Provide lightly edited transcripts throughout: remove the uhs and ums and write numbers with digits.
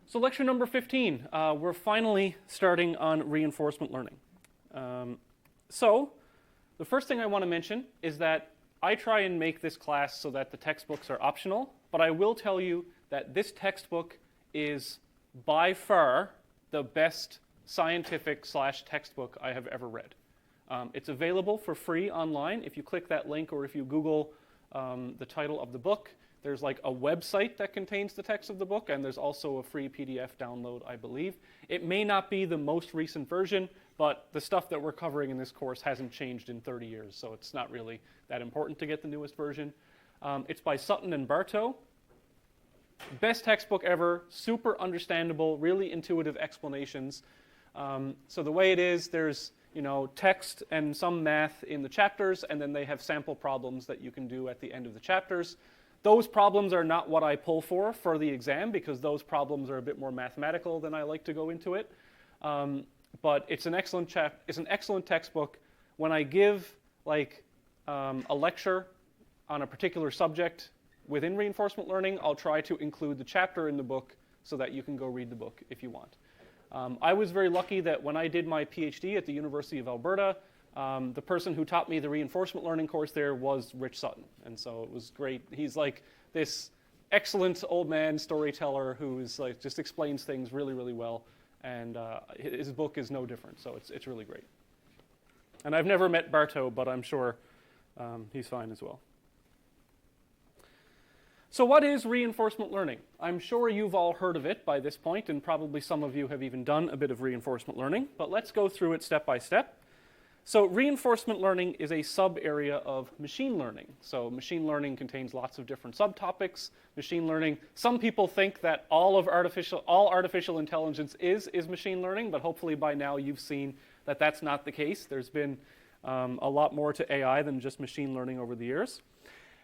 So lecture number 15, we're finally starting on reinforcement learning. So the first thing I want to mention is that I try and make this class so that the textbooks are optional, but I will tell you that this textbook is by far the best scientific / textbook I have ever read. It's available for free online. If you click that link or if you Google the title of the book, there's like a website that contains the text of the book, and there's also a free PDF download, I believe. It may not be the most recent version, but the stuff that we're covering in this course hasn't changed in 30 years, so it's not really that important to get the newest version. It's by Sutton and Bartow. Best textbook ever, super understandable, really intuitive explanations. So the way it is, there's text and some math in the chapters, and then they have sample problems that you can do at the end of the chapters. Those problems are not what I pull for the exam, because those problems are a bit more mathematical than I like to go into it. But it's an excellent textbook. When I give a lecture on a particular subject within reinforcement learning, I'll try to include the chapter in the book so that you can go read the book if you want. I was very lucky that when I did my PhD at the University of Alberta, the person who taught me the reinforcement learning course there was Rich Sutton, and so it was great. He's like this excellent old man storyteller who's like just explains things really, really well, and his book is no different, so it's really great. And I've never met Bartow, but I'm sure he's fine as well. So what is reinforcement learning? I'm sure you've all heard of it by this point, and probably some of you have even done a bit of reinforcement learning, but let's go through it step by step. So reinforcement learning is a sub-area of machine learning. So machine learning contains lots of different subtopics. Machine learning, some people think that all artificial intelligence is machine learning, but hopefully by now you've seen that that's not the case. There's been a lot more to AI than just machine learning over the years.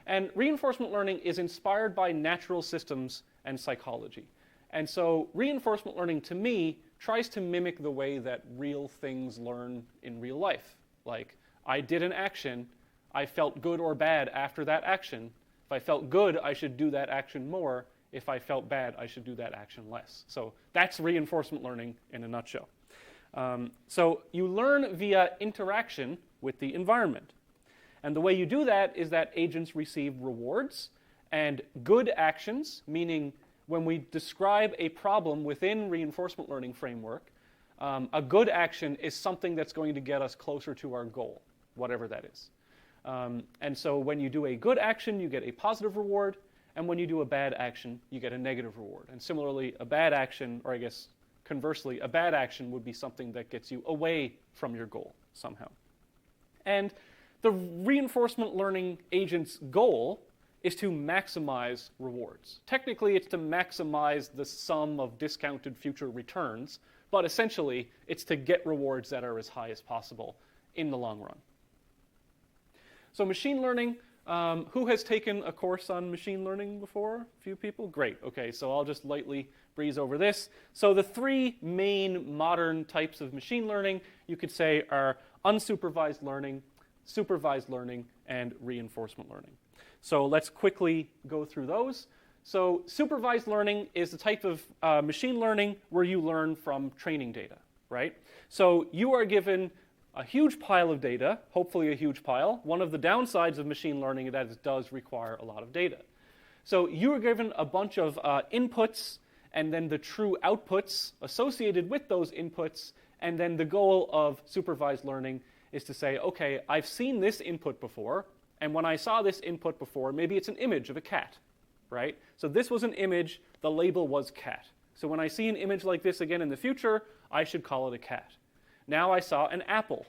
And reinforcement learning is inspired by natural systems and psychology. And so reinforcement learning, to me, tries to mimic the way that real things learn in real life. Like, I did an action, I felt good or bad after that action. If I felt good, I should do that action more. If I felt bad, I should do that action less. So that's reinforcement learning in a nutshell. So you learn via interaction with the environment. And the way you do that is that agents receive rewards, and good actions, meaning when we describe a problem within reinforcement learning framework, a good action is something that's going to get us closer to our goal, whatever that is. And so when you do a good action, you get a positive reward, and when you do a bad action, you get a negative reward. And similarly, a bad action, or I guess conversely, a bad action would be something that gets you away from your goal somehow. And the reinforcement learning agent's goal is to maximize rewards. Technically, it's to maximize the sum of discounted future returns, but essentially, it's to get rewards that are as high as possible in the long run. So machine learning, who has taken a course on machine learning before? A few people? Great. Okay, so I'll just lightly breeze over this. So the three main modern types of machine learning, you could say, are unsupervised learning, supervised learning, and reinforcement learning. So let's quickly go through those. So supervised learning is the type of machine learning where you learn from training data, right? So you are given a huge pile of data, hopefully a huge pile. One of the downsides of machine learning is that it does require a lot of data. So you are given a bunch of inputs and then the true outputs associated with those inputs, and then the goal of supervised learning is to say, okay, I've seen this input before, and when I saw this input before, maybe it's an image of a cat, right? So this was an image, the label was cat. So when I see an image like this again in the future, I should call it a cat. Now I saw an apple,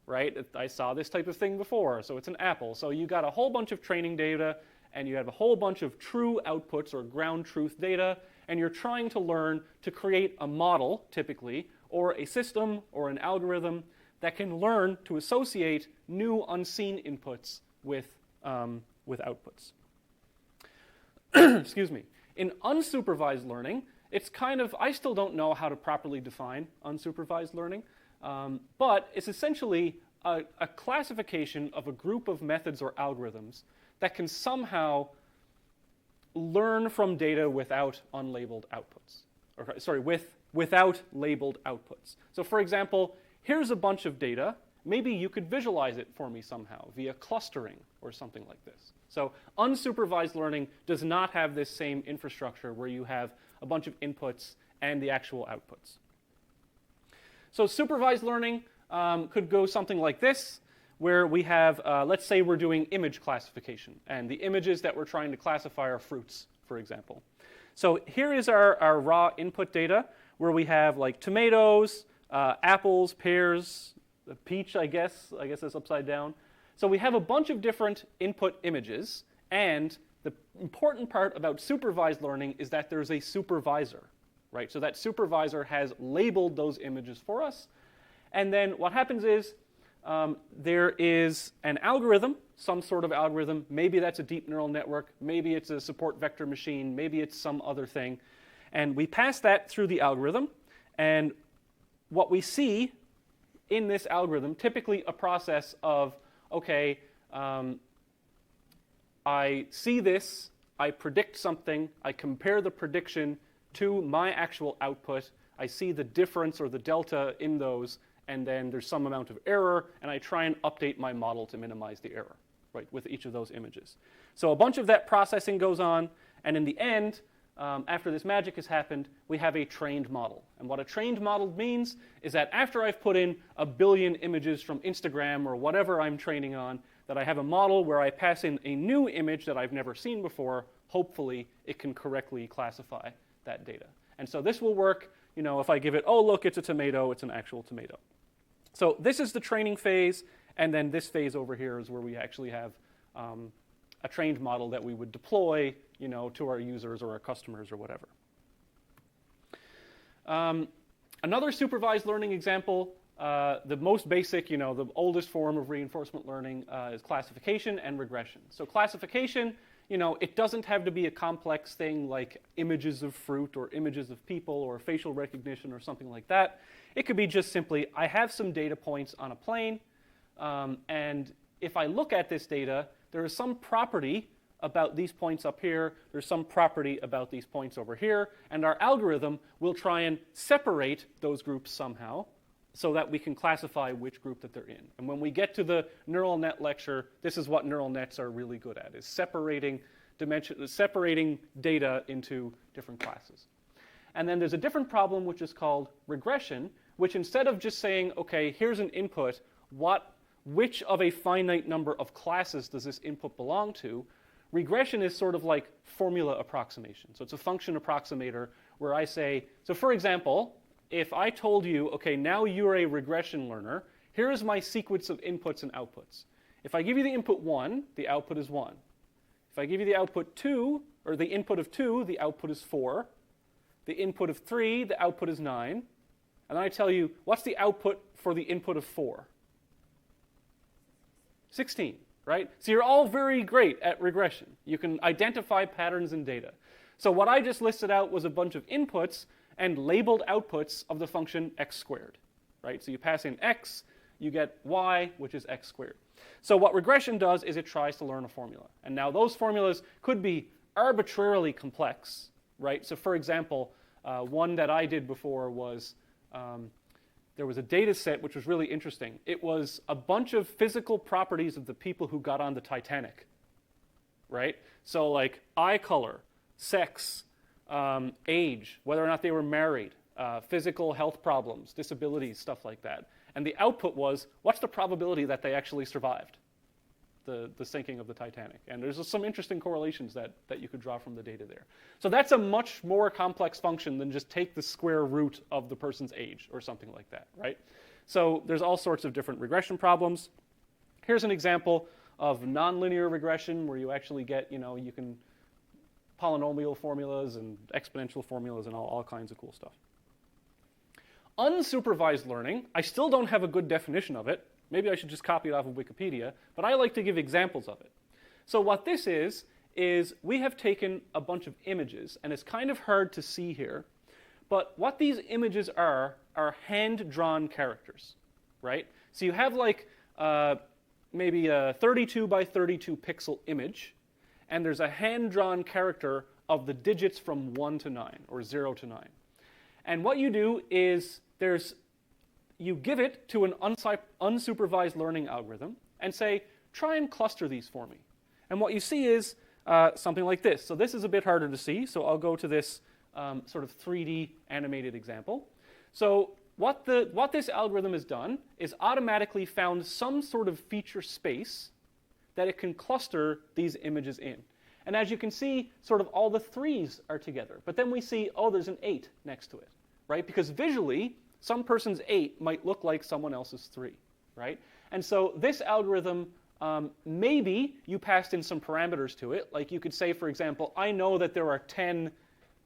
right? I saw this type of thing before, so it's an apple. So you got a whole bunch of training data, and you have a whole bunch of true outputs or ground truth data, and you're trying to learn to create a model, typically, or a system or an algorithm that can learn to associate new unseen inputs with outputs. Excuse me. In unsupervised learning, it's kind of, I still don't know how to properly define unsupervised learning, but it's essentially a classification of a group of methods or algorithms that can somehow learn from data without unlabeled outputs. or sorry, without labeled outputs. So for example, here's a bunch of data. Maybe you could visualize it for me somehow via clustering or something like this. So unsupervised learning does not have this same infrastructure where you have a bunch of inputs and the actual outputs. So supervised learning could go something like this, where we have, let's say we're doing image classification, and the images that we're trying to classify are fruits, for example. So here is our raw input data, where we have like tomatoes, apples, pears, the peach, I guess it's upside down. So we have a bunch of different input images, and the important part about supervised learning is that there's a supervisor, right? So that supervisor has labeled those images for us, and then what happens is there is an algorithm, some sort of algorithm. Maybe that's a deep neural network, maybe it's a support vector machine, maybe it's some other thing, and we pass that through the algorithm, and what we see in this algorithm, typically a process of, okay, I see this, I predict something, I compare the prediction to my actual output, I see the difference or the delta in those, and then there's some amount of error, and I try and update my model to minimize the error, right, with each of those images. So a bunch of that processing goes on, and in the end, after this magic has happened, we have a trained model. And what a trained model means is that after I've put in 1 billion images from Instagram or whatever I'm training on, that I have a model where I pass in a new image that I've never seen before. Hopefully, it can correctly classify that data. And so this will work, you know, if I give it, oh, look, it's a tomato, it's an actual tomato. So this is the training phase, and then this phase over here is where we actually have a trained model that we would deploy, you know, to our users or our customers or whatever. Another supervised learning example, the most basic, you know, the oldest form of reinforcement learning is classification and regression. So classification, you know, it doesn't have to be a complex thing like images of fruit or images of people or facial recognition or something like that. It could be just simply, I have some data points on a plane, and if I look at this data, there is some property about these points up here, there's some property about these points over here, and our algorithm will try and separate those groups somehow so that we can classify which group that they're in. And when we get to the neural net lecture, this is what neural nets are really good at, is separating data into different classes. And then there's a different problem which is called regression, which instead of just saying, okay, here's an input, which of a finite number of classes does this input belong to? Regression is sort of like formula approximation. So it's a function approximator where I say, so for example, if I told you, okay, now you're a regression learner, here is my sequence of inputs and outputs. If I give you the input 1, the output is 1. If I give you the output 2, or the input of 2, the output is 4. The input of 3, the output is 9. And then I tell you, what's the output for the input of 4? 16, right? So you're all very great at regression. You can identify patterns in data. So what I just listed out was a bunch of inputs and labeled outputs of the function x squared, right? So you pass in x, you get y, which is x squared. So what regression does is it tries to learn a formula. And now those formulas could be arbitrarily complex, right? So for example, one that I did before was there was a data set which was really interesting. It was a bunch of physical properties of the people who got on the Titanic, right? So like eye color, sex, age, whether or not they were married, physical health problems, disabilities, stuff like that. And the output was, what's the probability that they actually survived the sinking of the Titanic? And there's some interesting correlations that you could draw from the data there. So that's a much more complex function than just take the square root of the person's age or something like that, right? So there's all sorts of different regression problems. Here's an example of nonlinear regression where you actually get, you can polynomial formulas and exponential formulas and all kinds of cool stuff. Unsupervised learning, I still don't have a good definition of it. Maybe I should just copy it off of Wikipedia, but I like to give examples of it. So what this is we have taken a bunch of images, and it's kind of hard to see here, but what these images are hand-drawn characters, right? So you have like maybe a 32 by 32 pixel image, and there's a hand-drawn character of the digits from 1 to 9, or 0 to 9. And what you do is you give it to an unsupervised learning algorithm and say, try and cluster these for me. And what you see is something like this. So this is a bit harder to see, so I'll go to this sort of 3D animated example. So what this algorithm has done is automatically found some sort of feature space that it can cluster these images in. And as you can see, sort of all the 3s are together. But then we see, oh, there's an 8 next to it, right? Because visually, some person's 8 might look like someone else's 3, right? And so this algorithm, maybe you passed in some parameters to it. Like you could say, for example, I know that there are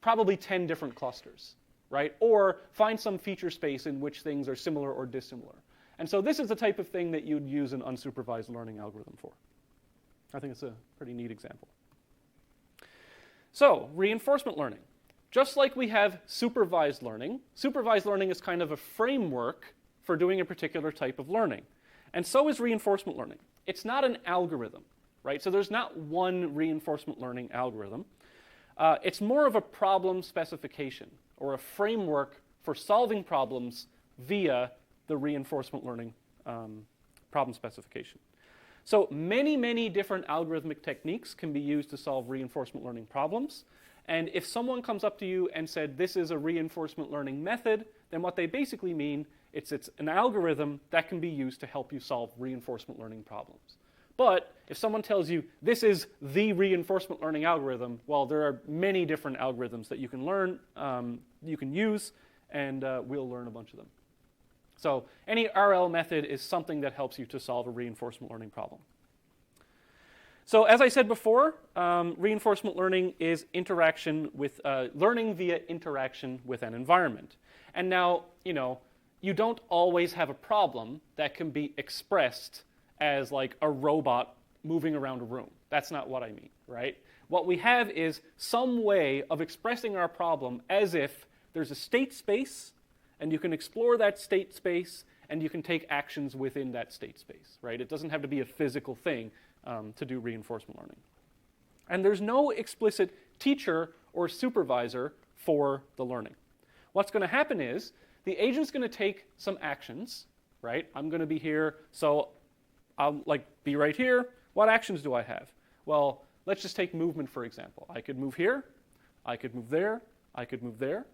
probably 10 different clusters, right? Or find some feature space in which things are similar or dissimilar. And so this is the type of thing that you'd use an unsupervised learning algorithm for. I think it's a pretty neat example. So, reinforcement learning. Just like we have supervised learning is kind of a framework for doing a particular type of learning. And so is reinforcement learning. It's not an algorithm, right? So there's not one reinforcement learning algorithm. It's more of a problem specification or a framework for solving problems via the reinforcement learning problem specification. So many different algorithmic techniques can be used to solve reinforcement learning problems. And if someone comes up to you and said, this is a reinforcement learning method, then what they basically mean, it's an algorithm that can be used to help you solve reinforcement learning problems. But if someone tells you, this is the reinforcement learning algorithm, well, there are many different algorithms that you can learn, you can use, and we'll learn a bunch of them. So any RL method is something that helps you to solve a reinforcement learning problem. So as I said before, reinforcement learning is interaction with learning via interaction with an environment. And now, you don't always have a problem that can be expressed as like a robot moving around a room. That's not what I mean, right? What we have is some way of expressing our problem as if there's a state space, and you can explore that state space, and you can take actions within that state space, right? It doesn't have to be a physical thing to do reinforcement learning. And there's no explicit teacher or supervisor for the learning. What's going to happen is the agent's going to take some actions, right? I'm going to be here, so I'll be right here. What actions do I have? Well, let's just take movement, for example. I could move here, I could move there, I could move there.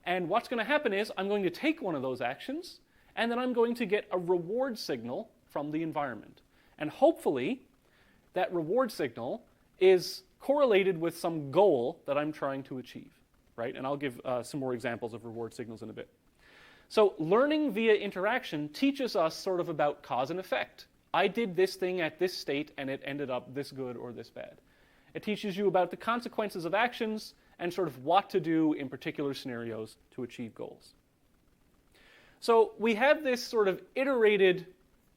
And what's going to happen is I'm going to take one of those actions, and then I'm going to get a reward signal from the environment. And hopefully, that reward signal is correlated with some goal that I'm trying to achieve, right? And I'll give some more examples of reward signals in a bit. So learning via interaction teaches us sort of about cause and effect. I did this thing at this state, and it ended up this good or this bad. It teaches you about the consequences of actions and sort of what to do in particular scenarios to achieve goals. So we have this sort of iterated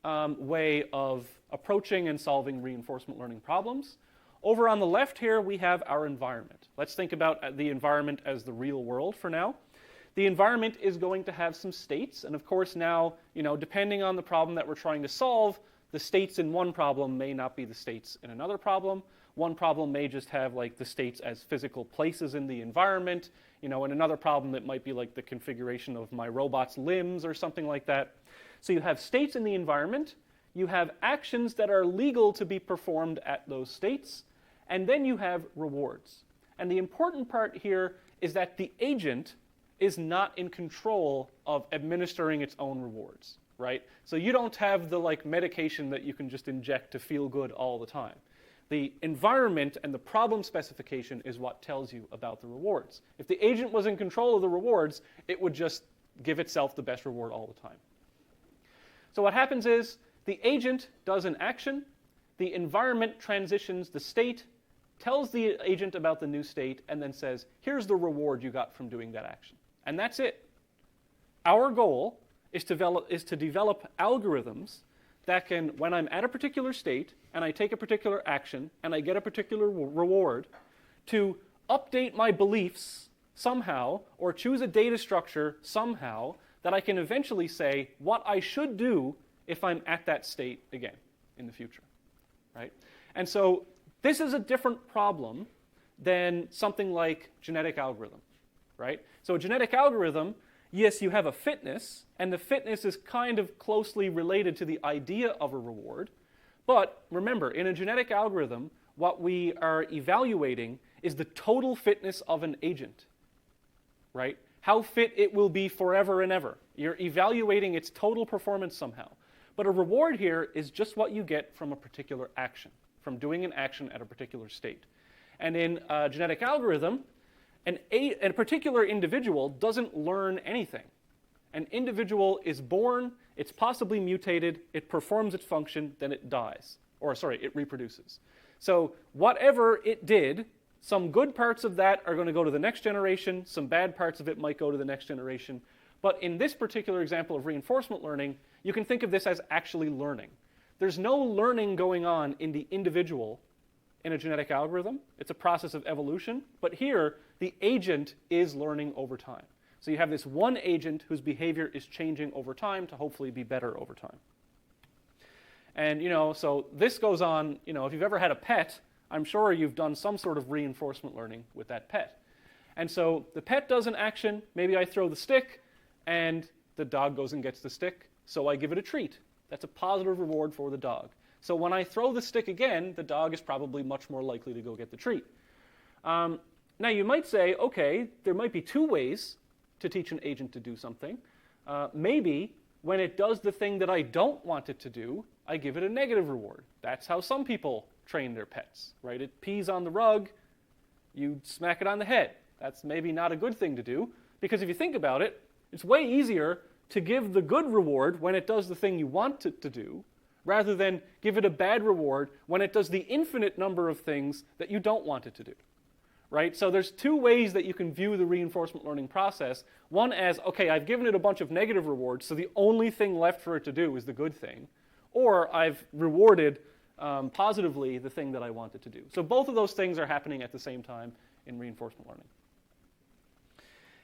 way of approaching and solving reinforcement learning problems. Over on the left here, we have our environment. Let's think about the environment as the real world for now. The environment is going to have some states, and of course now, depending on the problem that we're trying to solve, the states in one problem may not be the states in another problem. One problem may just have the states as physical places in the environment. In another problem it might be like the configuration of my robot's limbs or something like that. So you have states in the environment, you have actions that are legal to be performed at those states, and then you have rewards. And the important part here is that the agent is not in control of administering its own rewards, right? So you don't have the medication that you can just inject to feel good all the time. The environment and the problem specification is what tells you about the rewards. If the agent was in control of the rewards, it would just give itself the best reward all the time. So what happens is the agent does an action, the environment transitions the state, tells the agent about the new state, and then says, here's the reward you got from doing that action. And that's it. Our goal is to develop algorithms that can, when I'm at a particular state and I take a particular action and I get a particular reward, to update my beliefs somehow or choose a data structure somehow that I can eventually say what I should do if I'm at that state again in the future, right? And so this is a different problem than something like genetic algorithm, right? So a genetic algorithm, yes, you have a fitness, and the fitness is kind of closely related to the idea of a reward. But remember, in a genetic algorithm, what we are evaluating is the total fitness of an agent, right? How fit it will be forever and ever. You're evaluating its total performance somehow. But a reward here is just what you get from a particular action, from doing an action at a particular state. And in a genetic algorithm, a particular individual doesn't learn anything. An individual is born, it's possibly mutated, it performs its function, then it dies. Or sorry, it reproduces. So whatever it did, some good parts of that are going to go to the next generation, some bad parts of it might go to the next generation. But in this particular example of reinforcement learning, you can think of this as actually learning. There's no learning going on in the individual in a genetic algorithm. It's a process of evolution. But here, the agent is learning over time. So you have this one agent whose behavior is changing over time to hopefully be better over time. And, so this goes on, if you've ever had a pet, I'm sure you've done some sort of reinforcement learning with that pet. And so the pet does an action, maybe I throw the stick, and the dog goes and gets the stick, so I give it a treat. That's a positive reward for the dog. So when I throw the stick again, the dog is probably much more likely to go get the treat. Now you might say, okay, there might be two ways to teach an agent to do something. Maybe when it does the thing that I don't want it to do, I give it a negative reward. That's how some people train their pets, right? It pees on the rug, you smack it on the head. That's maybe not a good thing to do, because if you think about it, it's way easier to give the good reward when it does the thing you want it to do, rather than give it a bad reward when it does the infinite number of things that you don't want it to do, right? So there's two ways that you can view the reinforcement learning process. One as, okay, I've given it a bunch of negative rewards, so the only thing left for it to do is the good thing. Or I've rewarded positively the thing that I want it to do. So both of those things are happening at the same time in reinforcement learning.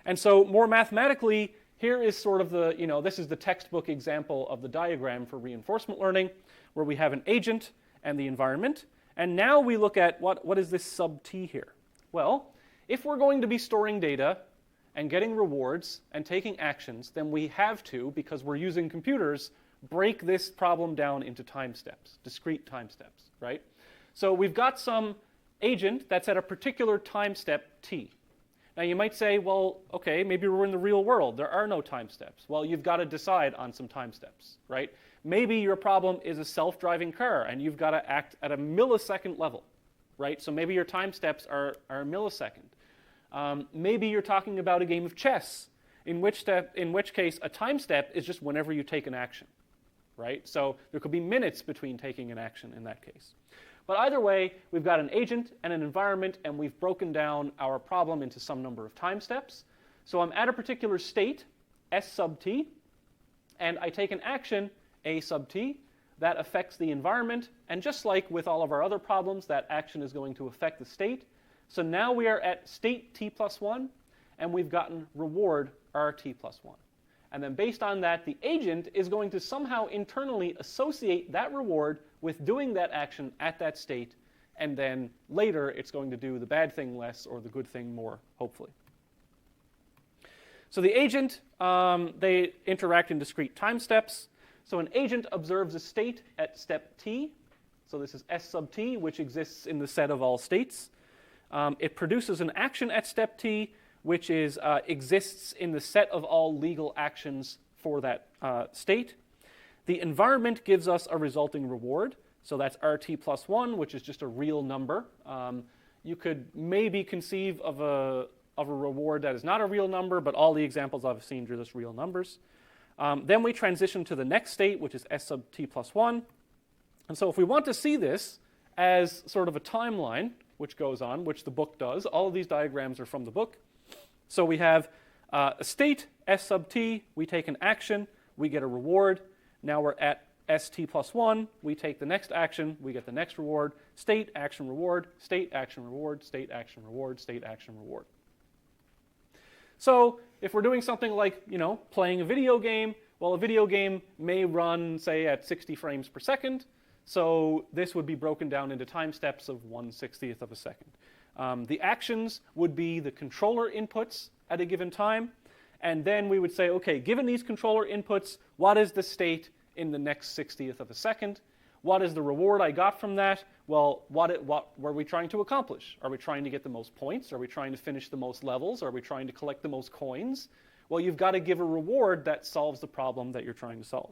And so more mathematically, here is sort of the, this is the textbook example of the diagram for reinforcement learning, where we have an agent and the environment. And now we look at what is this sub T here? Well, if we're going to be storing data and getting rewards and taking actions, then we have to, because we're using computers, break this problem down into time steps, discrete time steps, right? So we've got some agent that's at a particular time step T. Now you might say, well, okay, maybe we're in the real world. There are no time steps. Well, you've got to decide on some time steps, right? Maybe your problem is a self-driving car and you've got to act at a millisecond level, right? So maybe your time steps are a millisecond. Maybe you're talking about a game of chess, in which case a time step is just whenever you take an action, right? So there could be minutes between taking an action in that case. But either way, we've got an agent and an environment, and we've broken down our problem into some number of time steps. So I'm at a particular state, S sub t, and I take an action, A sub t, that affects the environment. And just like with all of our other problems, that action is going to affect the state. So now we are at state t plus 1, and we've gotten reward rt plus 1. And then based on that, the agent is going to somehow internally associate that reward with doing that action at that state, and then later it's going to do the bad thing less or the good thing more, hopefully. So the agent, they interact in discrete time steps. So an agent observes a state at step t. So this is S sub t, which exists in the set of all states. It produces an action at step t, which exists in the set of all legal actions for that state. The environment gives us a resulting reward. So that's RT plus 1, which is just a real number. You could maybe conceive of a reward that is not a real number, but all the examples I've seen are just real numbers. Then we transition to the next state, which is S sub t plus 1. And so if we want to see this as sort of a timeline, which goes on, which the book does, all of these diagrams are from the book. So we have a state, S sub t, we take an action, we get a reward. Now we're at st plus 1, we take the next action, we get the next reward, state, action, reward, state, action, reward, state, action, reward, state, action, reward. So if we're doing something like, playing a video game, well, a video game may run, say, at 60 frames per second. So this would be broken down into time steps of 1/60th of a second. The actions would be the controller inputs at a given time. And then we would say, okay, given these controller inputs, what is the state in the next 60th of a second? What is the reward I got from that? Well, what were we trying to accomplish? Are we trying to get the most points? Are we trying to finish the most levels? Are we trying to collect the most coins? Well, you've got to give a reward that solves the problem that you're trying to solve.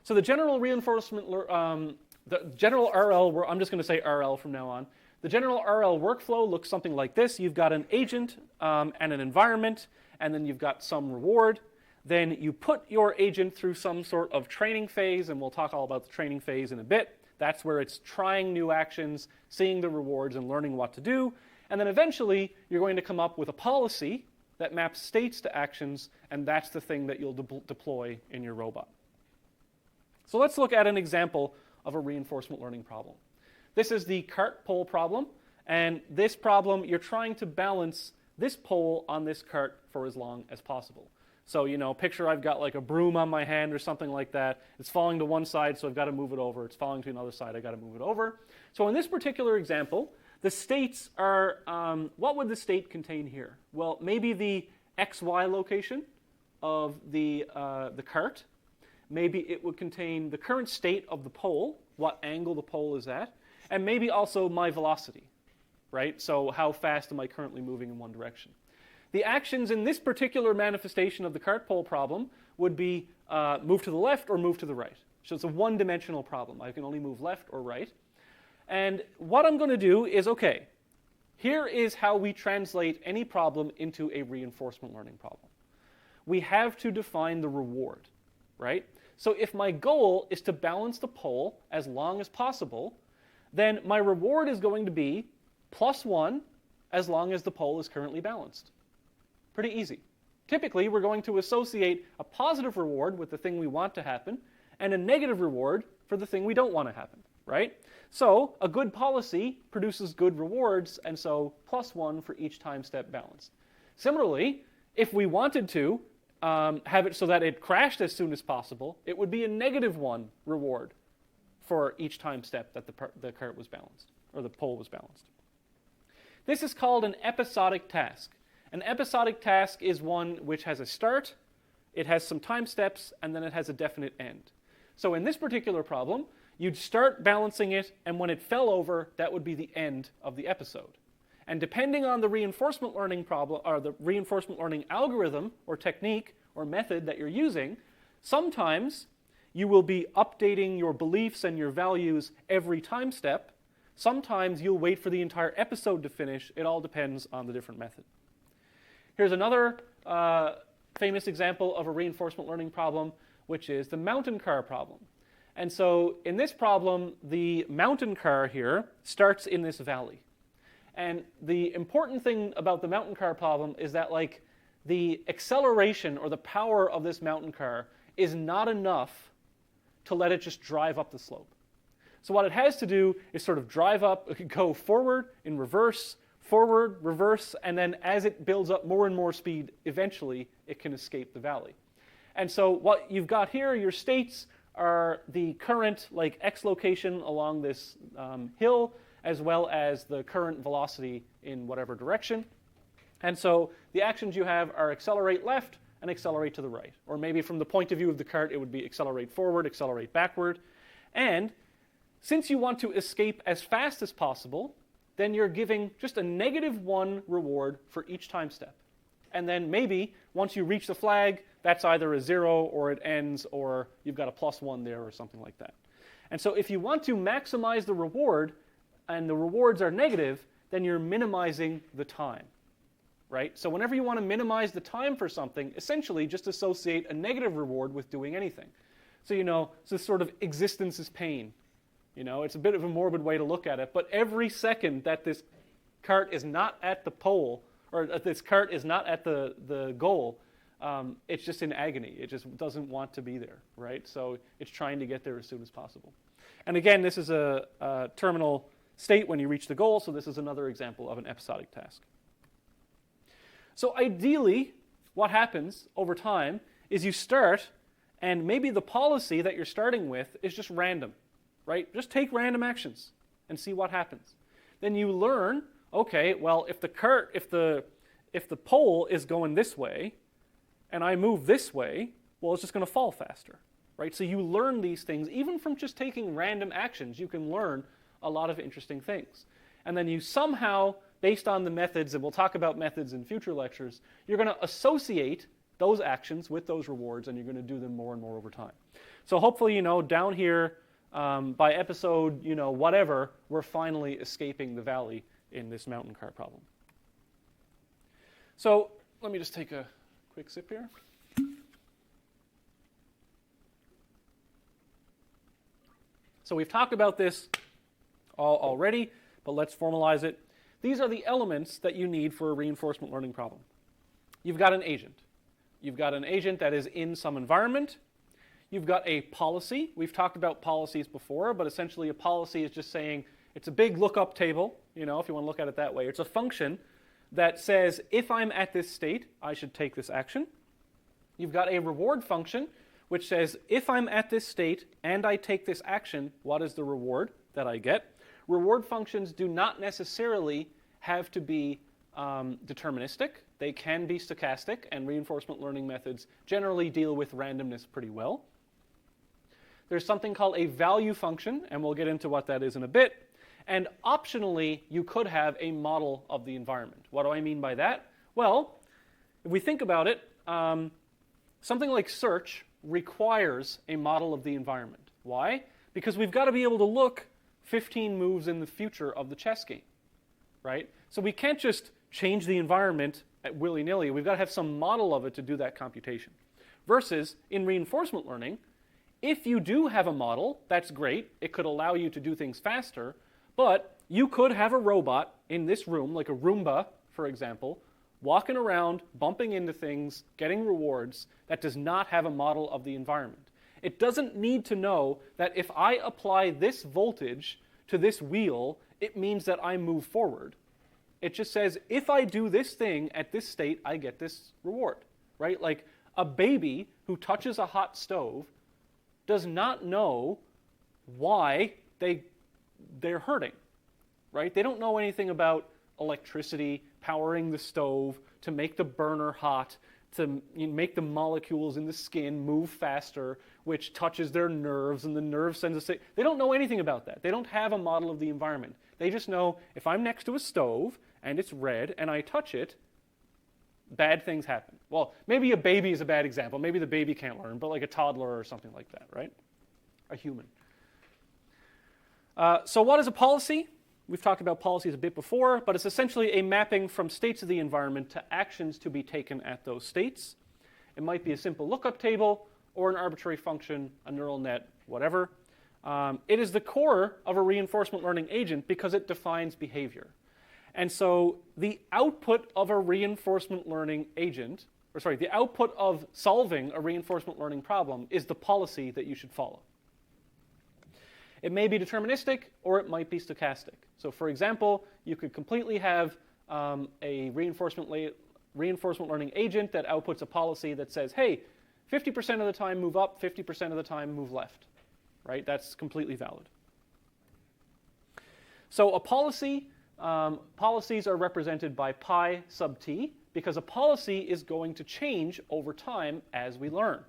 So the general reinforcement, the general RL, I'm just going to say RL from now on. The general RL workflow looks something like this. You've got an agent and an environment, and then you've got some reward. Then you put your agent through some sort of training phase, and we'll talk all about the training phase in a bit. That's where it's trying new actions, seeing the rewards, and learning what to do. And then eventually, you're going to come up with a policy that maps states to actions, and that's the thing that you'll deploy in your robot. So let's look at an example of a reinforcement learning problem. This is the cart pole problem, and this problem, you're trying to balance this pole on this cart for as long as possible. So, you know, picture I've got like a broom on my hand or something like that. It's falling to one side, so I've got to move it over. It's falling to another side, I've got to move it over. So in this particular example, the states are, what would the state contain here? Well, maybe the XY location of the cart. Maybe it would contain the current state of the pole, what angle the pole is at, and maybe also my velocity, right? So how fast am I currently moving in one direction? The actions in this particular manifestation of the cart pole problem would be move to the left or move to the right. So it's a one-dimensional problem. I can only move left or right. And what I'm going to do is, okay, here is how we translate any problem into a reinforcement learning problem. We have to define the reward, right? So if my goal is to balance the pole as long as possible, then my reward is going to be +1 as long as the pole is currently balanced. Pretty easy. Typically, we're going to associate a positive reward with the thing we want to happen and a negative reward for the thing we don't want to happen, right? So a good policy produces good rewards, and so +1 for each time step balanced. Similarly, if we wanted to have it so that it crashed as soon as possible, it would be a -1 reward for each time step that the cart was balanced, or the pole was balanced. This is called an episodic task. An episodic task is one which has a start, it has some time steps, and then it has a definite end. So in this particular problem, you'd start balancing it, and when it fell over, that would be the end of the episode. And depending on the reinforcement learning problem, or the reinforcement learning algorithm, or technique, or method that you're using, sometimes you will be updating your beliefs and your values every time step. Sometimes you'll wait for the entire episode to finish. It all depends on the different method. Here's another famous example of a reinforcement learning problem, which is the mountain car problem. And so in this problem, the mountain car here starts in this valley. And the important thing about the mountain car problem is that, like, the acceleration or the power of this mountain car is not enough to let it just drive up the slope. So what it has to do is sort of drive up, it could go forward, in reverse, forward, reverse, and then as it builds up more and more speed, eventually it can escape the valley. And so what you've got here, your states are the current like X location along this hill, as well as the current velocity in whatever direction. And so the actions you have are accelerate left and accelerate to the right. Or maybe from the point of view of the cart, it would be accelerate forward, accelerate backward. And since you want to escape as fast as possible, then you're giving just a -1 reward for each time step. And then maybe once you reach the flag, that's either a 0 or it ends, or you've got a +1 there or something like that. And so if you want to maximize the reward and the rewards are negative, then you're minimizing the time, right? So whenever you want to minimize the time for something, essentially just associate a negative reward with doing anything. So, you know, it's this sort of existence is pain. You know, it's a bit of a morbid way to look at it, but every second that this cart is not at the pole, or that this cart is not at the goal, it's just in agony. It just doesn't want to be there, right? So it's trying to get there as soon as possible. And again, this is a terminal state when you reach the goal, so this is another example of an episodic task. So ideally, what happens over time is you start, and maybe the policy that you're starting with is just random, right? Just take random actions and see what happens. Then you learn, okay, well, if the if the pole is going this way and I move this way, well, it's just going to fall faster, right? So you learn these things. Even from just taking random actions, you can learn a lot of interesting things. And then you somehow, based on the methods, and we'll talk about methods in future lectures, you're going to associate those actions with those rewards, and you're going to do them more and more over time. So hopefully, down here, by episode, whatever, we're finally escaping the valley in this mountain car problem. So let me just take a quick sip here. So we've talked about this already, but let's formalize it. These are the elements that you need for a reinforcement learning problem. You've got an agent. You've got an agent that is in some environment. You've got a policy. We've talked about policies before, but essentially a policy is just saying it's a big lookup table, if you want to look at it that way. It's a function that says if I'm at this state, I should take this action. You've got a reward function which says if I'm at this state and I take this action, what is the reward that I get? Reward functions do not necessarily have to be deterministic. They can be stochastic, and reinforcement learning methods generally deal with randomness pretty well. There's something called a value function, and we'll get into what that is in a bit. And optionally, you could have a model of the environment. What do I mean by that? Well, if we think about it, something like search requires a model of the environment. Why? Because we've got to be able to look 15 moves in the future of the chess game, right? So we can't just change the environment at willy-nilly. We've got to have some model of it to do that computation. Versus in reinforcement learning, if you do have a model, that's great. It could allow you to do things faster, but you could have a robot in this room, like a Roomba, for example, walking around, bumping into things, getting rewards, that does not have a model of the environment. It doesn't need to know that if I apply this voltage to this wheel, it means that I move forward. It just says, if I do this thing at this state, I get this reward, right? Like a baby who touches a hot stove does not know why they're hurting, right? They don't know anything about electricity, powering the stove, to make the burner hot, to make the molecules in the skin move faster, which touches their nerves, and the nerve sends a signal. They don't know anything about that. They don't have a model of the environment. They just know if I'm next to a stove and it's red and I touch it, bad things happen. Well, maybe a baby is a bad example. Maybe the baby can't learn, but like a toddler or something like that, right? A human. So what is a policy? We've talked about policies a bit before, but it's essentially a mapping from states of the environment to actions to be taken at those states. It might be a simple lookup table or an arbitrary function, a neural net, whatever. It is the core of a reinforcement learning agent because it defines behavior. And so the output of a reinforcement learning agent, the output of solving a reinforcement learning problem is the policy that you should follow. It may be deterministic or it might be stochastic. So for example, you could completely have a reinforcement learning agent that outputs a policy that says, hey, 50% of the time move up, 50% of the time move left, right? That's completely valid. So a policy, policies are represented by pi sub t because a policy is going to change over time as we learn.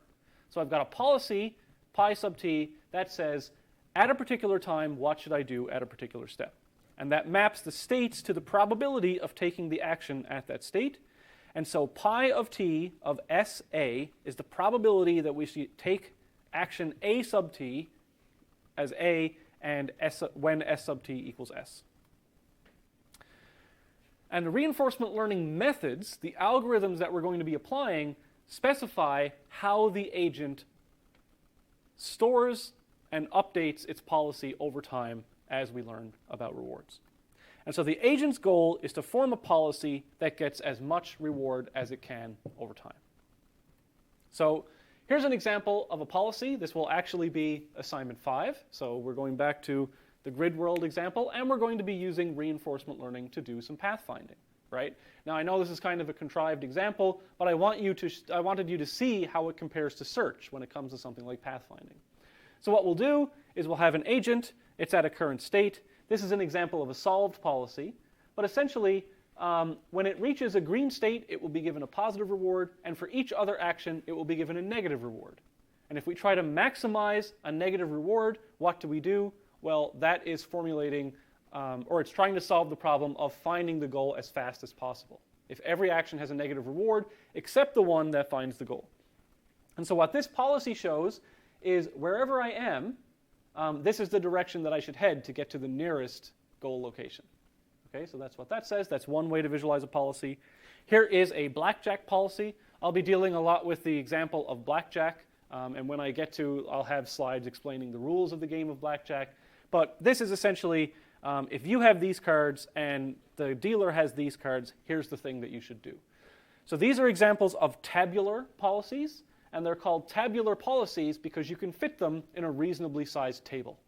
So I've got a policy, pi sub t, that says, at a particular time, what should I do at a particular step? And that maps the states to the probability of taking the action at that state. And so pi of t of SA is the probability that we should take action A sub t as A and when S sub t equals S. And the reinforcement learning methods, the algorithms that we're going to be applying, specify how the agent stores and updates its policy over time as we learn about rewards. And so the agent's goal is to form a policy that gets as much reward as it can over time. So here's an example of a policy. This will actually be assignment 5. So we're going back to the grid world example, and we're going to be using reinforcement learning to do some pathfinding, right? Now I know this is kind of a contrived example, but I wanted you to see how it compares to search when it comes to something like pathfinding. So what we'll do is we'll have an agent. It's at a current state. This is an example of a solved policy. But essentially, when it reaches a green state, it will be given a positive reward, and for each other action, it will be given a negative reward. And if we try to maximize a negative reward, what do? Well, that is formulating, or it's trying to solve the problem of finding the goal as fast as possible. If every action has a negative reward, except the one that finds the goal. And so what this policy shows is wherever I am, this is the direction that I should head to get to the nearest goal location. Okay, so that's what that says. That's one way to visualize a policy. Here is a blackjack policy. I'll be dealing a lot with the example of blackjack, and when I get to, I'll have slides explaining the rules of the game of blackjack. But this is essentially, if you have these cards and the dealer has these cards, here's the thing that you should do. So these are examples of tabular policies, and they're called tabular policies because you can fit them in a reasonably sized table.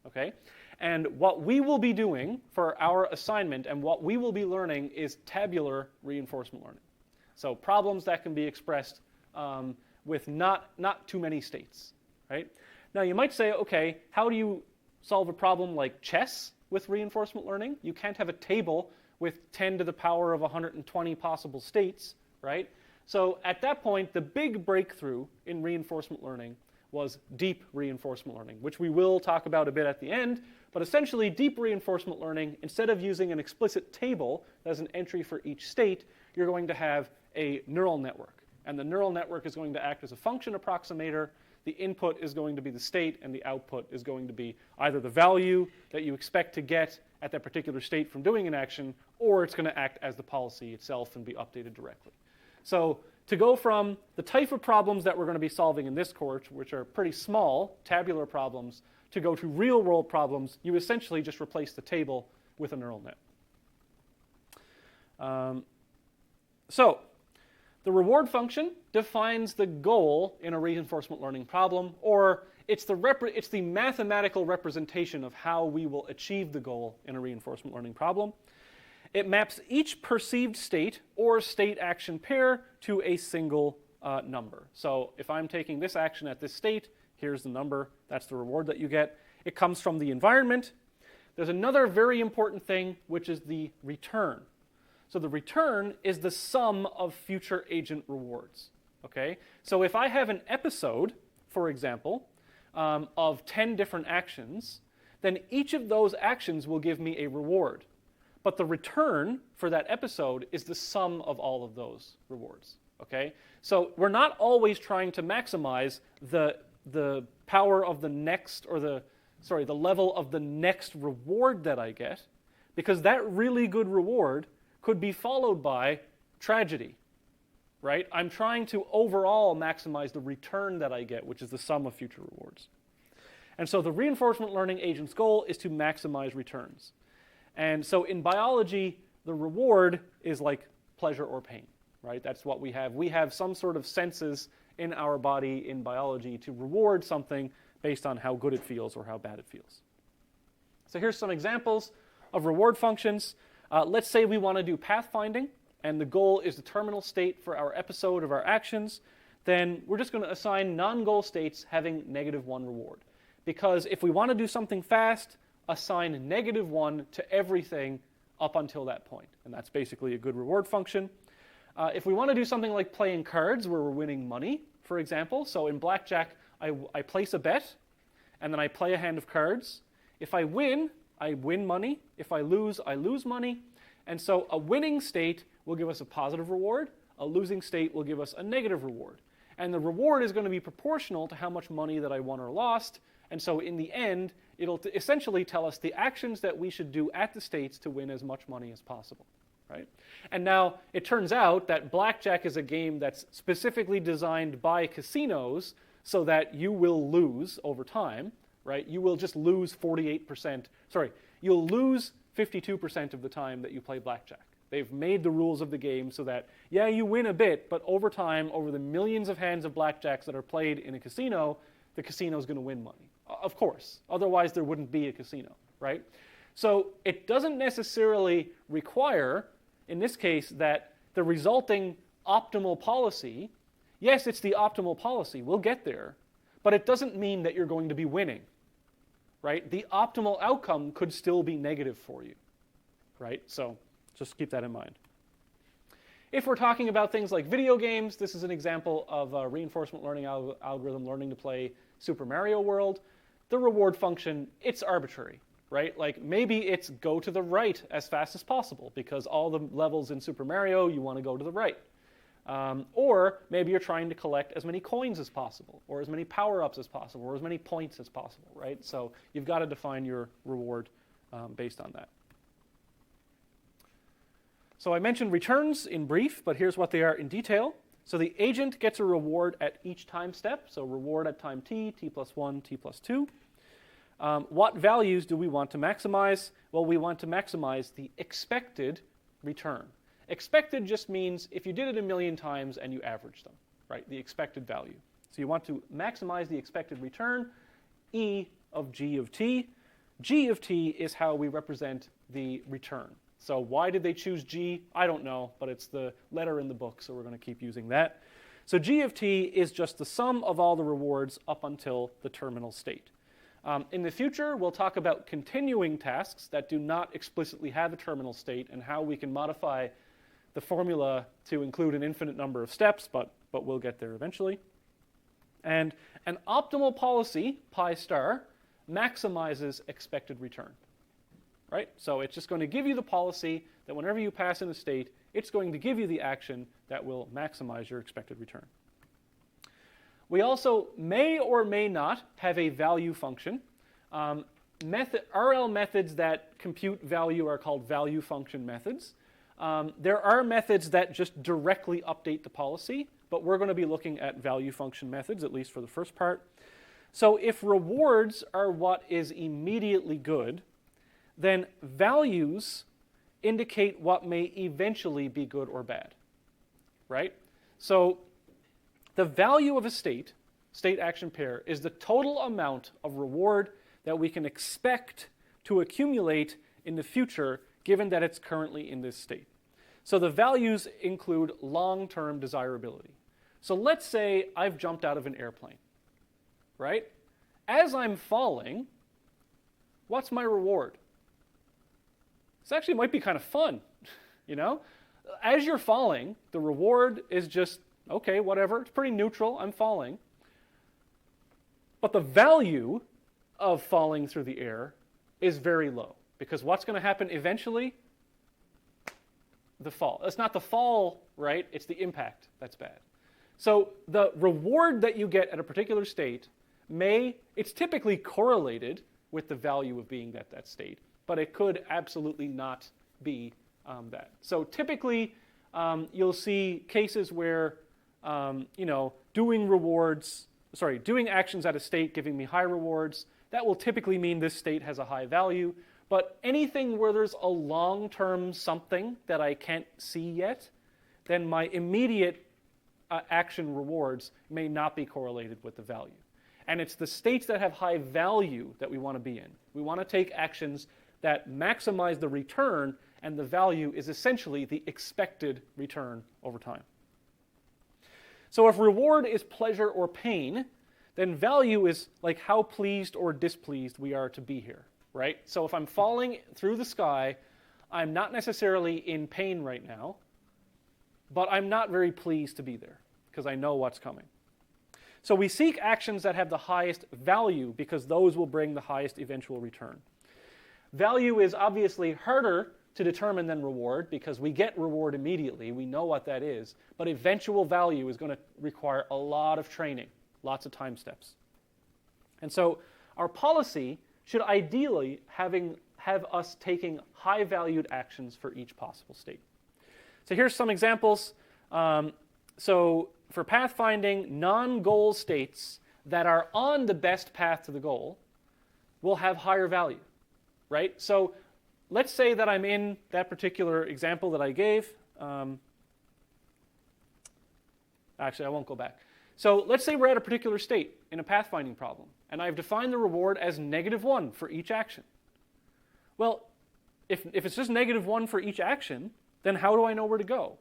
Okay? And what we will be doing for our assignment and what we will be learning is tabular reinforcement learning. So problems that can be expressed with not too many states. Right? Now you might say, okay, how do you solve a problem like chess with reinforcement learning? You can't have a table with 10 to the power of 120 possible states, right? So at that point, the big breakthrough in reinforcement learning was deep reinforcement learning, which we will talk about a bit at the end. But essentially, deep reinforcement learning, instead of using an explicit table as an entry for each state, you're going to have a neural network. And the neural network is going to act as a function approximator. The input is going to be the state, and the output is going to be either the value that you expect to get at that particular state from doing an action, or it's going to act as the policy itself and be updated directly. So to go from the type of problems that we're going to be solving in this course, which are pretty small, tabular problems, to go to real-world problems, you essentially just replace the table with a neural net. So the reward function defines the goal in a reinforcement learning problem, or it's the mathematical representation of how we will achieve the goal in a reinforcement learning problem. It maps each perceived state or state-action pair to a single number. So if I'm taking this action at this state, here's the number. That's the reward that you get. It comes from the environment. There's another very important thing, which is the return. So the return is the sum of future agent rewards. Okay? So if I have an episode, for example, of 10 different actions, then each of those actions will give me a reward. But the return for that episode is the sum of all of those rewards. Okay? So we're not always trying to maximize the power of the next, or the level of the next reward that I get, because that really good reward could be followed by tragedy. Right? I'm trying to overall maximize the return that I get, which is the sum of future rewards. And so the reinforcement learning agent's goal is to maximize returns. And so in biology, the reward is like pleasure or pain, right? That's what we have. We have some sort of senses in our body in biology to reward something based on how good it feels or how bad it feels. So here's some examples of reward functions. Let's say we want to do pathfinding, and the goal is the terminal state for our episode of our actions. Then we're just going to assign non-goal states having -1 reward. Because if we want to do something fast, assign -1 to everything up until that point. And that's basically a good reward function. If we want to do something like playing cards where we're winning money, for example, so in blackjack, I place a bet, and then I play a hand of cards. If I win money. If I lose money. And so a winning state will give us a positive reward. A losing state will give us a negative reward. And the reward is going to be proportional to how much money that I won or lost. And so in the end, it'll essentially tell us the actions that we should do at the states to win as much money as possible, right? And now it turns out that blackjack is a game that's specifically designed by casinos so that you will lose over time, right? You will just lose 48%. Sorry, you'll lose 52% of the time that you play blackjack. They've made the rules of the game so that, yeah, you win a bit, but over time, over the millions of hands of blackjacks that are played in a casino, the casino's going to win money. Of course. Otherwise, there wouldn't be a casino, right? So it doesn't necessarily require, in this case, that the resulting optimal policy, yes, it's the optimal policy, we'll get there, but it doesn't mean that you're going to be winning, right? The optimal outcome could still be negative for you, right? So Just keep that in mind. If we're talking about things like video games, this is an example of a reinforcement learning algorithm learning to play Super Mario World. The reward function, it's arbitrary, right? Like maybe it's go to the right as fast as possible because all the levels in Super Mario, you want to go to the right. Or maybe you're trying to collect as many coins as possible, or as many power-ups as possible, or as many points as possible, right? So you've got to define your reward based on that. So I mentioned returns in brief, but here's what they are in detail. So the agent gets a reward at each time step. So reward at time t, t plus 1, t plus 2. What values do we want to maximize? Well, we want to maximize the expected return. Expected just means if you did it a million times and you average them, right? The expected value. So you want to maximize the expected return, E of g of t. G of t is how we represent the return. So why did they choose G? I don't know, but it's the letter in the book, so we're going to keep using that. So G of t is just the sum of all the rewards up until the terminal state. In the future, we'll talk about continuing tasks that do not explicitly have a terminal state and how we can modify the formula to include an infinite number of steps, but we'll get there eventually. And an optimal policy, pi star, maximizes expected return. Right? So it's just going to give you the policy that whenever you pass in a state, it's going to give you the action that will maximize your expected return. We also may or may not have a value function. RL methods that compute value are called value function methods. There are methods that just directly update the policy, but we're going to be looking at value function methods, at least for the first part. So if rewards are what is immediately good, then values indicate what may eventually be good or bad, right? So the value of a state action pair, is the total amount of reward that we can expect to accumulate in the future, given that it's currently in this state. So the values include long-term desirability. So let's say I've jumped out of an airplane, right? As I'm falling, what's my reward? This actually might be kind of fun, you know? As you're falling, the reward is just, okay, whatever, it's pretty neutral, I'm falling. But the value of falling through the air is very low, because what's going to happen eventually? The fall. It's not the fall, right? It's the impact that's bad. So the reward that you get at a particular state it's typically correlated with the value of being at that state, but it could absolutely not be that. So typically, you'll see cases where, doing actions at a state giving me high rewards, that will typically mean this state has a high value. But anything where there's a long-term something that I can't see yet, then my immediate action rewards may not be correlated with the value. And it's the states that have high value that we want to be in. We want to take actions that maximize the return, and the value is essentially the expected return over time. So if reward is pleasure or pain, then value is like how pleased or displeased we are to be here, right? So if I'm falling through the sky, I'm not necessarily in pain right now, but I'm not very pleased to be there because I know what's coming. So we seek actions that have the highest value because those will bring the highest eventual return. Value is obviously harder to determine than reward because we get reward immediately. We know what that is. But eventual value is going to require a lot of training, lots of time steps. And so our policy should ideally have us taking high-valued actions for each possible state. So here's some examples. So for pathfinding, non-goal states that are on the best path to the goal will have higher value, right? So let's say that I'm in that particular example that I gave. Actually, I won't go back. So let's say we're at a particular state in a pathfinding problem, and I've defined the reward as -1 for each action. Well, if it's just -1 for each action, then how do I know where to go?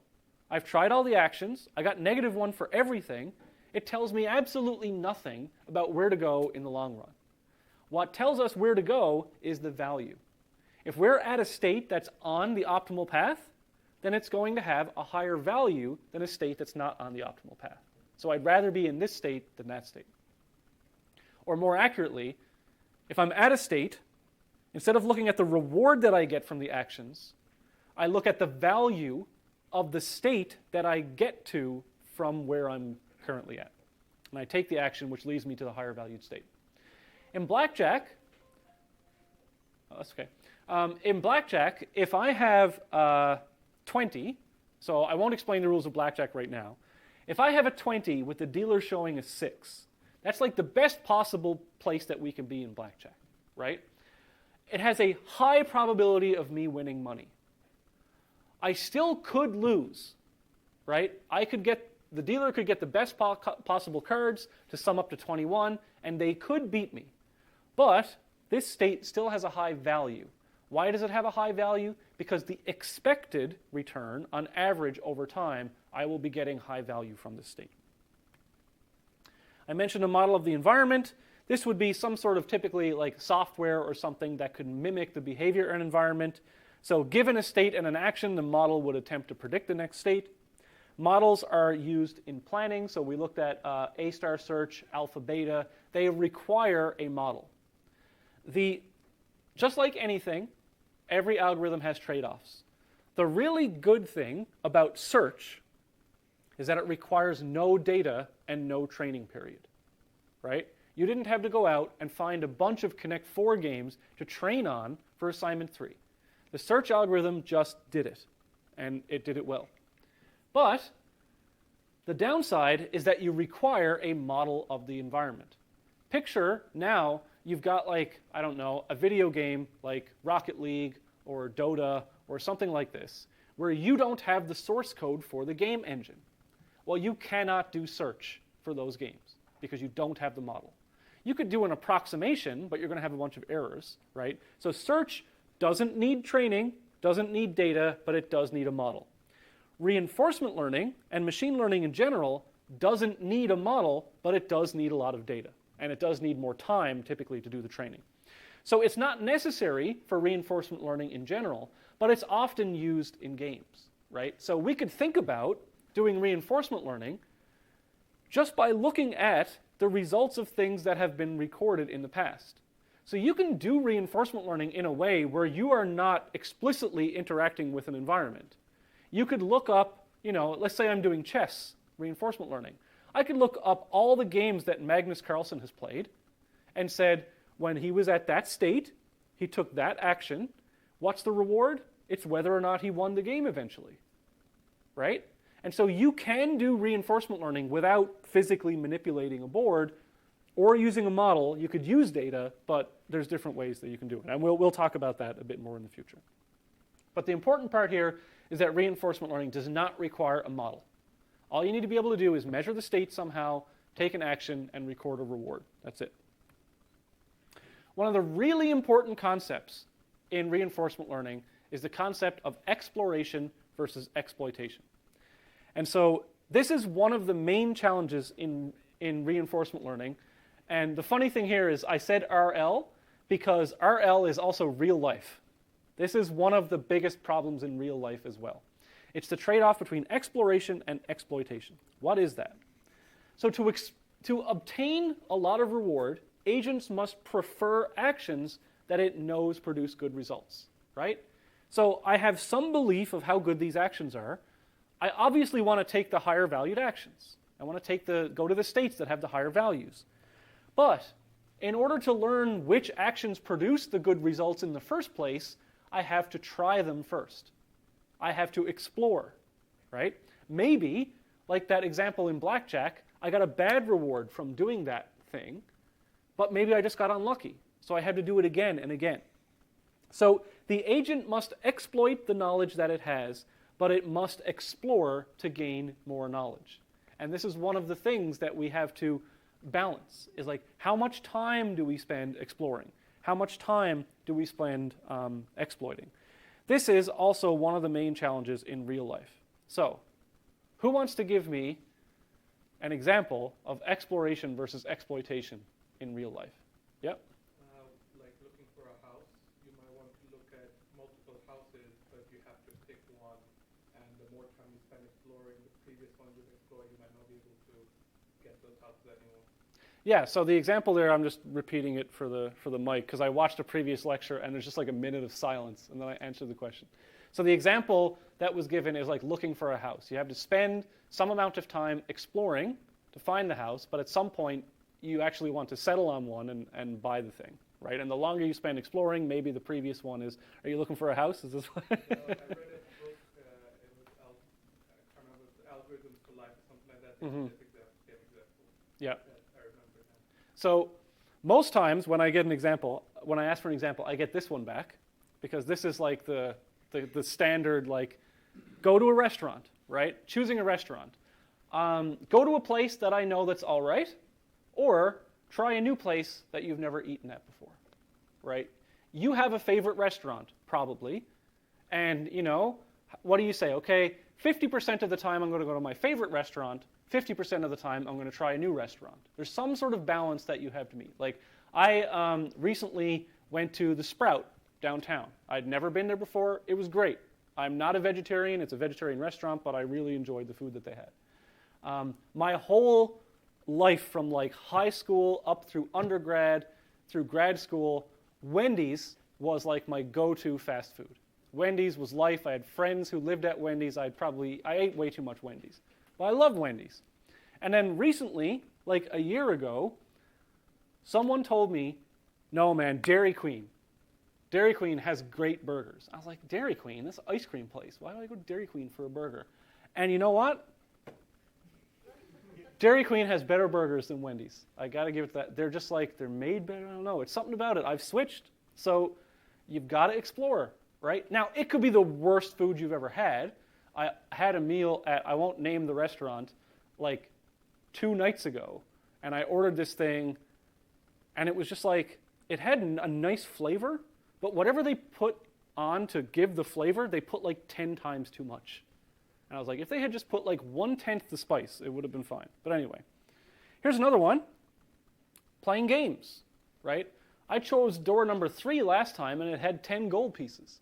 I've tried all the actions. I got -1 for everything. It tells me absolutely nothing about where to go in the long run. What tells us where to go is the value. If we're at a state that's on the optimal path, then it's going to have a higher value than a state that's not on the optimal path. So I'd rather be in this state than that state. Or more accurately, if I'm at a state, instead of looking at the reward that I get from the actions, I look at the value of the state that I get to from where I'm currently at. And I take the action which leads me to the higher valued state. In blackjack, that's okay. In blackjack, if I have 20, so I won't explain the rules of blackjack right now. If I have a 20 with the dealer showing a 6, that's like the best possible place that we can be in blackjack, right? It has a high probability of me winning money. I still could lose, right? The dealer could get the best possible cards to sum up to 21, and they could beat me. But this state still has a high value. Why does it have a high value? Because the expected return, on average over time, I will be getting high value from this state. I mentioned a model of the environment. This would be some sort of typically like software or something that could mimic the behavior in an environment. So given a state and an action, the model would attempt to predict the next state. Models are used in planning. So we looked at A-star search, alpha, beta. They require a model. Just like anything, every algorithm has trade-offs. The really good thing about search is that it requires no data and no training period, right? You didn't have to go out and find a bunch of Connect 4 games to train on for assignment 3. The search algorithm just did it, and it did it well. But the downside is that you require a model of the environment. Picture now you've got like, I don't know, a video game like Rocket League or Dota or something like this, where you don't have the source code for the game engine. Well, you cannot do search for those games because you don't have the model. You could do an approximation, but you're going to have a bunch of errors, right? So search doesn't need training, doesn't need data, but it does need a model. Reinforcement learning and machine learning in general doesn't need a model, but it does need a lot of data. And it does need more time typically to do the training. So it's not necessary for reinforcement learning in general, but it's often used in games, right? So we could think about doing reinforcement learning just by looking at the results of things that have been recorded in the past. So you can do reinforcement learning in a way where you are not explicitly interacting with an environment. You could look up, let's say I'm doing chess reinforcement learning. I could look up all the games that Magnus Carlsen has played and said, when he was at that state, he took that action. What's the reward? It's whether or not he won the game eventually, right? And so you can do reinforcement learning without physically manipulating a board or using a model. You could use data, but there's different ways that you can do it. And we'll talk about that a bit more in the future. But the important part here is that reinforcement learning does not require a model. All you need to be able to do is measure the state somehow, take an action, and record a reward. That's it. One of the really important concepts in reinforcement learning is the concept of exploration versus exploitation. And so this is one of the main challenges in reinforcement learning. And the funny thing here is I said RL because RL is also real life. This is one of the biggest problems in real life as well. It's the trade-off between exploration and exploitation. What is that? So to obtain a lot of reward, agents must prefer actions that it knows produce good results, right? So I have some belief of how good these actions are. I obviously want to take the higher valued actions. I want to go to the states that have the higher values. But in order to learn which actions produce the good results in the first place, I have to try them first. I have to explore, right? Maybe, like that example in blackjack, I got a bad reward from doing that thing, but maybe I just got unlucky. So I had to do it again and again. So the agent must exploit the knowledge that it has, but it must explore to gain more knowledge. And this is one of the things that we have to balance, is like, how much time do we spend exploring? How much time do we spend exploiting? This is also one of the main challenges in real life. So, who wants to give me an example of exploration versus exploitation in real life? Yep. Like looking for a house, you might want to look at multiple houses, but you have to pick one get those houses anymore. Yeah, so the example there, I'm just repeating it for the mic because I watched a previous lecture and there's just like a minute of silence and then I answered the question. So the example that was given is like looking for a house. You have to spend some amount of time exploring to find the house, but at some point you actually want to settle on one and buy the thing, right? And the longer you spend exploring, maybe the previous one is, are you looking for a house? Is this what? I read a book, it was, I can't remember, Algorithms for Life or something like that. Mhm. Same example. Yeah. I remember now. So most times when I get an example, when I ask for an example, I get this one back because this is like the standard, like go to a restaurant, right? Choosing a restaurant. Go to a place that I know that's all right, or try a new place that you've never eaten at before, right? You have a favorite restaurant, probably, and you know, what do you say? Okay, 50% of the time I'm going to go to my favorite restaurant, 50% of the time I'm going to try a new restaurant. There's some sort of balance that you have to meet. Like, I recently went to the Sprout downtown. I'd never been there before. It was great. I'm not a vegetarian. It's a vegetarian restaurant, but I really enjoyed the food that they had. My whole life from like high school up through undergrad, through grad school, Wendy's was like my go-to fast food. Wendy's was life. I had friends who lived at Wendy's. I ate way too much Wendy's. But I love Wendy's. And then recently, like a year ago, someone told me, no man, Dairy Queen. Dairy Queen has great burgers. I was like, Dairy Queen? That's an ice cream place. Why do I go to Dairy Queen for a burger? And you know what? Dairy Queen has better burgers than Wendy's. I got to give it that. They're just like, they're made better. I don't know. It's something about it. I've switched. So you've got to explore, right? Now, it could be the worst food you've ever had. I had a meal at, I won't name the restaurant, like 2 nights ago. And I ordered this thing, and it was just like, it had a nice flavor, but whatever they put on to give the flavor, they put like 10 times too much. And I was like, if they had just put like 1/10 the spice, it would have been fine. But anyway, here's another one. Playing games, right? I chose door number 3 last time, and it had 10 gold pieces.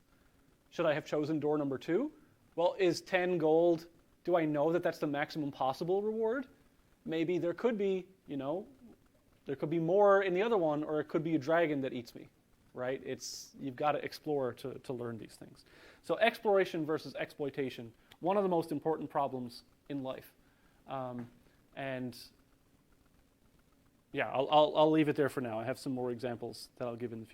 Should I have chosen door number 2? Well, is 10 gold, do I know that that's the maximum possible reward? Maybe there could be, you know, there could be more in the other one, or it could be a dragon that eats me, right? You've got to explore to learn these things. So exploration versus exploitation, one of the most important problems in life. And yeah, I'll leave it there for now. I have some more examples that I'll give in the future.